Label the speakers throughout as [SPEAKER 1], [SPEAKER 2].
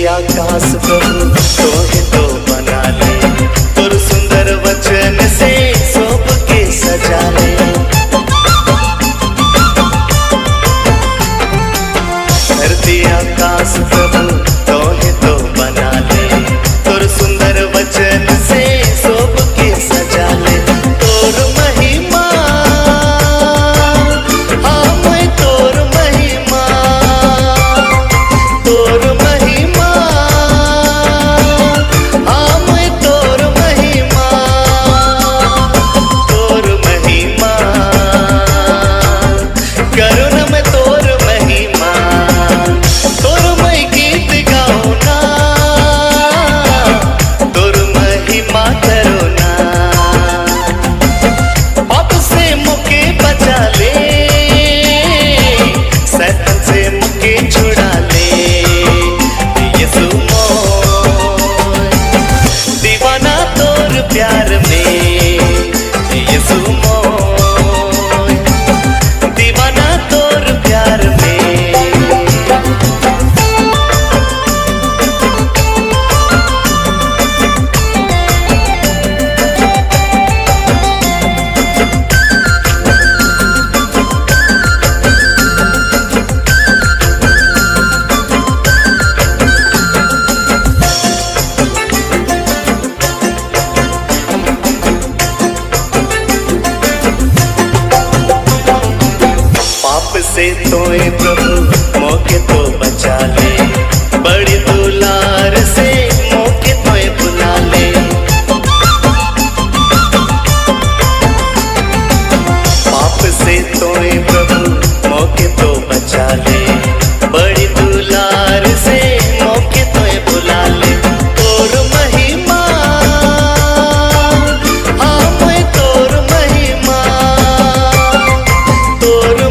[SPEAKER 1] आकाश प्रभु तोहे तो बना ले, तोर सुंदर वचन से सोप के सजा ले। धरती आकाश प्रभु तोहे तो बना ले, तोर सुंदर वचन से सोप के सजा ले। तोर महिमा हम तोर महिमा, तोर महिमा प्यार में यीशु मोय, दीवाना तोर प्यार में। से तोए प्रभु मौके तो बचा ले, बड़ी दुलार से मौके तोए बुला ले। पाप से तोए प्रभु मौके तो बचा ले, बड़ी दुलार से मौके तोए बुला ले। तोर महिमा हम तोर महिमा, तोर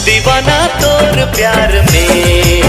[SPEAKER 1] दीवाना तोर प्यार में।